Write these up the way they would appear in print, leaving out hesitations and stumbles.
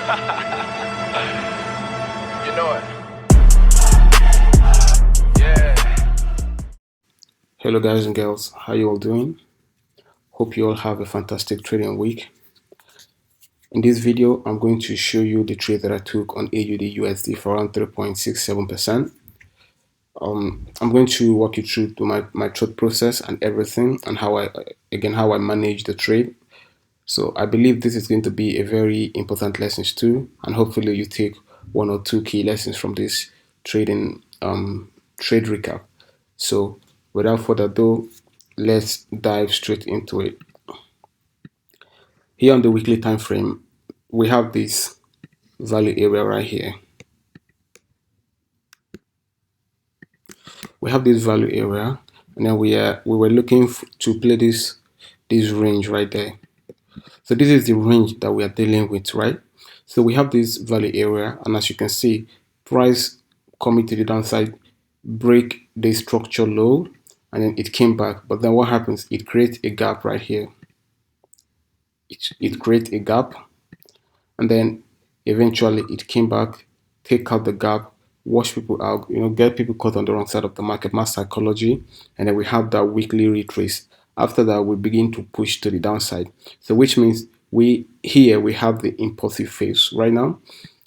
You know it. Yeah. Hello guys and girls, how you all doing? Hope you all have a fantastic trading week. In this video, I'm going to show you the trade that I took on AUDUSD for around 3.67%. I'm going to walk you through my trade process and everything, and how I manage the trade. So I believe this is going to be a very important lessons too, and hopefully you take one or two key lessons from this trade recap. So without further ado, let's dive straight into it. Here on the weekly time frame, we have this value area right here. We have this value area, and then we were looking to play this range right there. So this is the range that we are dealing with, right? So we have this value area, and as you can see, price coming to the downside, break the structure low, and then it came back. But then what happens? It creates a gap right here. It creates a gap, and then eventually it came back, take out the gap, wash people out, get people caught on the wrong side of the market, mass psychology, and then we have that weekly retrace. After that, we begin to push to the downside. So which means we have the impulsive phase right now.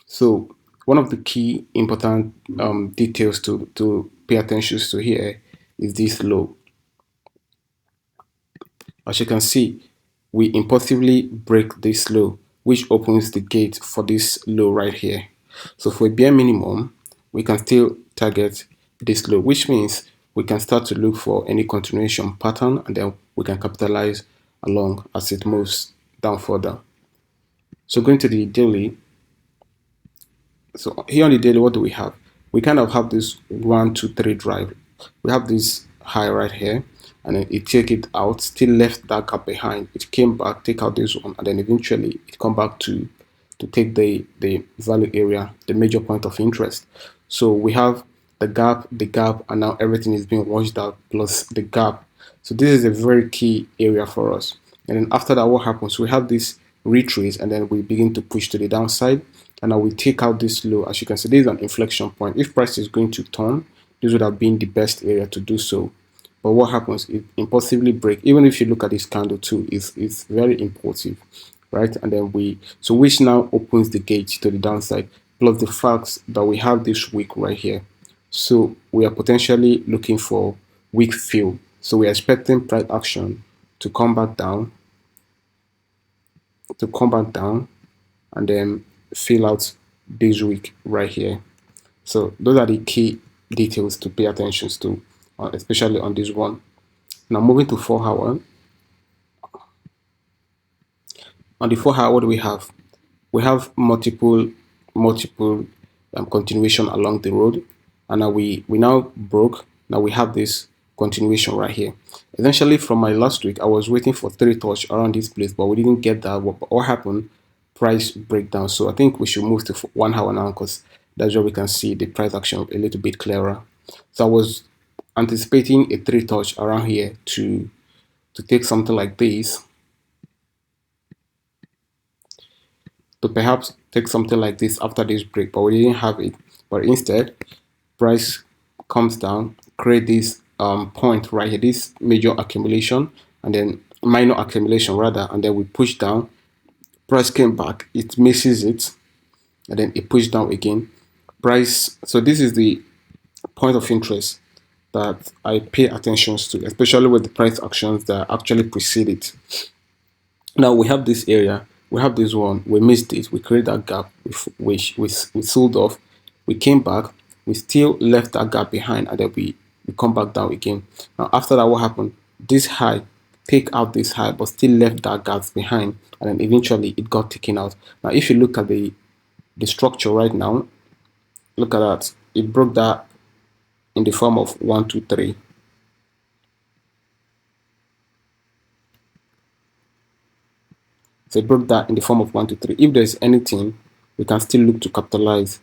So one of the key important details to pay attention to here is this low. As you can see, we impulsively break this low, which opens the gate for this low right here. So for a bare minimum, we can still target this low, which means we can start to look for any continuation pattern, and then we can capitalize along as it moves down further. So going to the daily. So here on the daily, what do we have? We kind of have this 1, 2, 3 drive. We have this high right here, and then it take it out, still left that gap behind. It came back, take out this one, and then eventually it come back to take the value area, the major point of interest. So we have the gap, and now everything is being washed out plus the gap. So this is a very key area for us. And then after that, what happens? We have this retrace, and then we begin to push to the downside, and now we take out this low. As you can see, this is an inflection point. If price is going to turn, this would have been the best area to do so. But what happens? It impulsively break. Even if you look at this candle too, it's very impulsive, right? And then which now opens the gate to the downside, plus the fact that we have this wick right here. So we are potentially looking for weak fill. So we are expecting price action to come back down, and then fill out this week right here. So those are the key details to pay attention to, especially on this one. Now moving to 4 hour. On the 4 hour, what do we have? We have multiple continuation along the road, and now we now broke. Now we have this continuation right here. Essentially, from my last week, I was waiting for 3 touch around this place, but we didn't get that. What happened? Price breakdown. So I think we should move to 1 hour now, because that's where we can see the price action a little bit clearer. So I was anticipating a 3 touch around here to take something like this, to perhaps take something like this after this break, but we didn't have it. But instead, price comes down, create this point right here, this major accumulation, and then minor accumulation rather, and then we push down. Price came back, it misses it, and then it pushed down again. Price. So this is the point of interest that I pay attention to, especially with the price actions that actually precede it. Now we have this area, we have this one, we missed it, we created that gap, we sold off, we came back, we still left that gap behind, and then we come back down again. Now after that, what happened? This high, take out this high, but still left that gap behind, and then eventually it got taken out. Now if you look at the structure right now, look at that, it broke that in the form of 1, 2, 3. So it broke that in the form of 1, 2, 3. If there's anything, we can still look to capitalize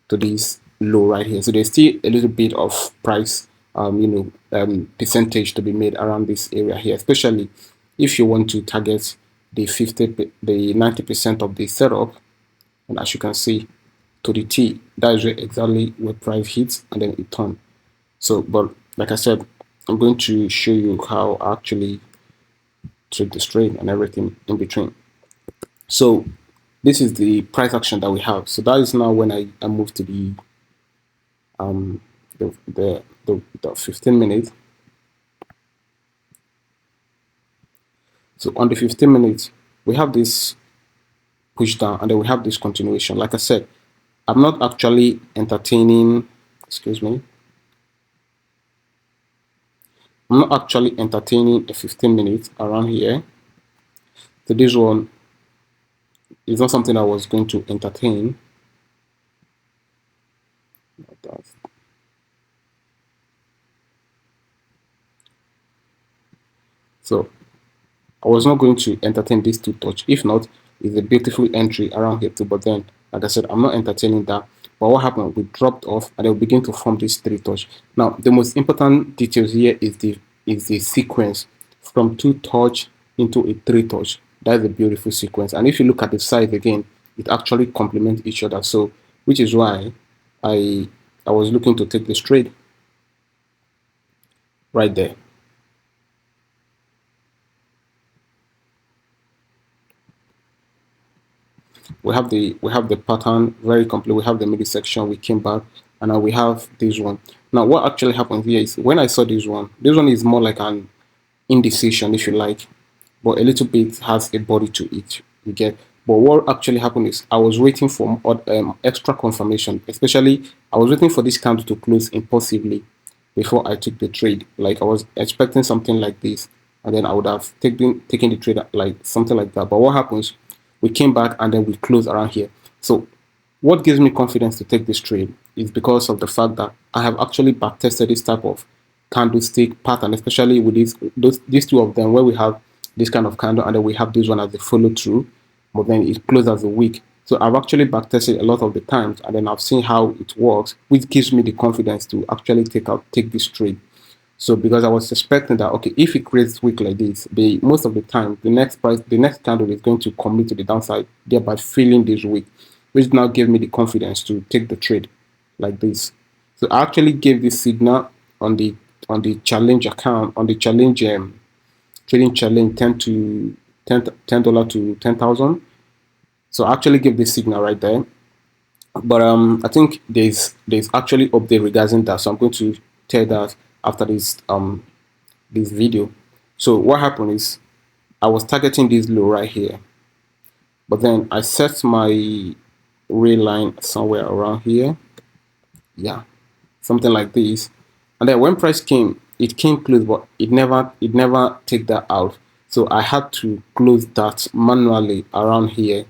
to this low right here. So there's still a little bit of price, percentage to be made around this area here, especially if you want to target the 90% of the setup. and as you can see, to the T, that is where exactly where price hits and then it turned. So, but like I said, I'm going to show you how I actually trade the trade and everything in between. So this is the price action that we have. So that is now when I move to um the 15 minutes. So on the 15 minutes, we have this push down and then we have this continuation. Like I said, I'm not actually entertaining, excuse me, I'm not actually entertaining a 15 minutes around here. So this one is not something I was going to entertain. So I was not going to entertain these two touch. If not, it's a beautiful entry around here too. But then, like I said, I'm not entertaining that. But what happened? We dropped off and then we begin to form this three touch. Now, the most important details here is the sequence from two touch into a three touch. That's a beautiful sequence. And if you look at the size again, it actually complements each other. So, which is why I I was looking to take this trade right there. We have the pattern very complete. We have the middle section. We came back and now we have this one. Now what actually happened here is when I saw this one is more like an indecision, if you like, but a little bit has a body to it. You get. But what actually happened is I was waiting for extra confirmation. Especially, I was waiting for this candle to close impulsively before I took the trade. Like I was expecting something like this, and then I would have taken the trade like something like that. But what happens? We came back and then we closed around here. So what gives me confidence to take this trade is because of the fact that I have actually backtested this type of candlestick pattern, especially with these two of them where we have this kind of candle and then we have this one as a follow through, but then it closed as a wick. So I've actually backtested a lot of the times and then I've seen how it works, which gives me the confidence to actually take this trade. So because I was suspecting that okay, if it creates wick like this, most of the time the next candle is going to commit to the downside, thereby filling this wick, which now gave me the confidence to take the trade like this. So I actually gave this signal on the challenge account on the challenge trading challenge 10 to $10 to 10,000. So I actually gave this signal right there. But I think there's actually update regarding that. So I'm going to tell that after this video. So what happened is I was targeting this low right here, but then I set my real line somewhere around here. Yeah, something like this. And then when price came, it came close, but it never take that out. So I had to close that manually around here.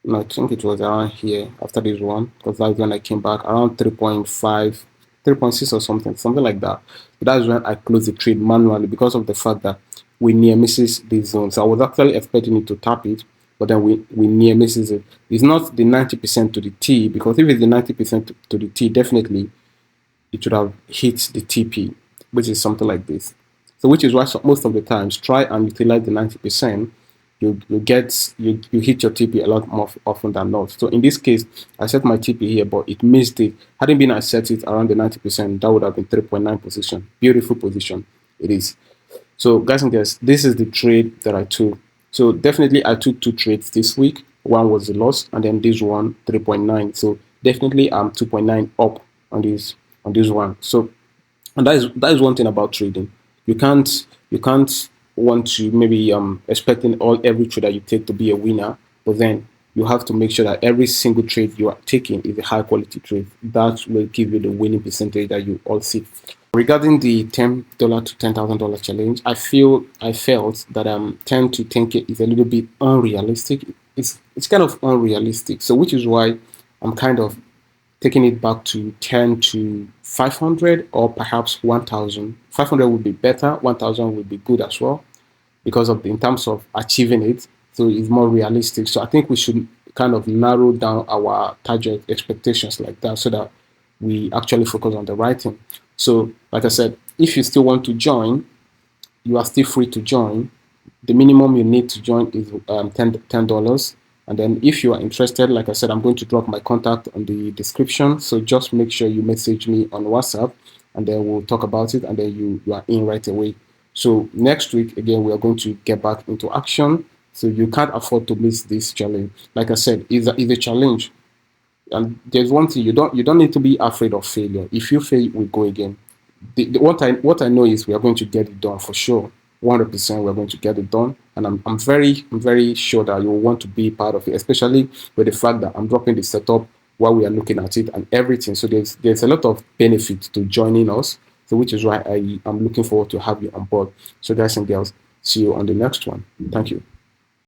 No, I think it was around here after this one, because that's when I came back around 3.5, 3.6 or something like that. But that's when I closed the trade manually because of the fact that we near misses this zone. So I was actually expecting it to tap it, but then we near misses it. It's not the 90% to the T, because if it's the 90% to the T, definitely it should have hit the TP, which is something like this. So which is why most of the times try and utilize the 90%. You hit your TP a lot more often than not. So in this case, I set my TP here, but it missed it. Hadn't been I set it around the 90%, that would have been 3.9 position. Beautiful position. It is. So guys and girls, this is the trade that I took. So definitely I took two trades this week. One was a loss, and then this one 3.9. So definitely I'm 2.9 up on this one. So and that is one thing about trading. You can't want to maybe expecting every trade that you take to be a winner, but then you have to make sure that every single trade you are taking is a high quality trade. That will give you the winning percentage that you all see. Regarding the $10 to $10,000 challenge, I felt that 10 to 10K is a little bit unrealistic. It's kind of unrealistic. So which is why I'm kind of taking it back to 10 to 500 or perhaps 1000. 500 would be better, 1000 would be good as well because of in terms of achieving it. So it's more realistic. So I think we should kind of narrow down our target expectations like that so that we actually focus on the right thing. So like I said, if you still want to join, you are still free to join. The minimum you need to join is $10. And then if you are interested, like I said, I'm going to drop my contact on the description. So just make sure you message me on WhatsApp, and then we'll talk about it, and then you are in right away. So next week, again, we are going to get back into action. So you can't afford to miss this challenge. Like I said, it's a challenge. And there's one thing, you don't need to be afraid of failure. If you fail, we go again. What I know is we are going to get it done for sure. 100% we're going to get it done, and I'm very sure that you will want to be part of it, especially with the fact that I'm dropping the setup while we are looking at it and everything. So there's a lot of benefit to joining us, so which is why I'm looking forward to have you on board. So guys and girls, see you on the next one. Thank you.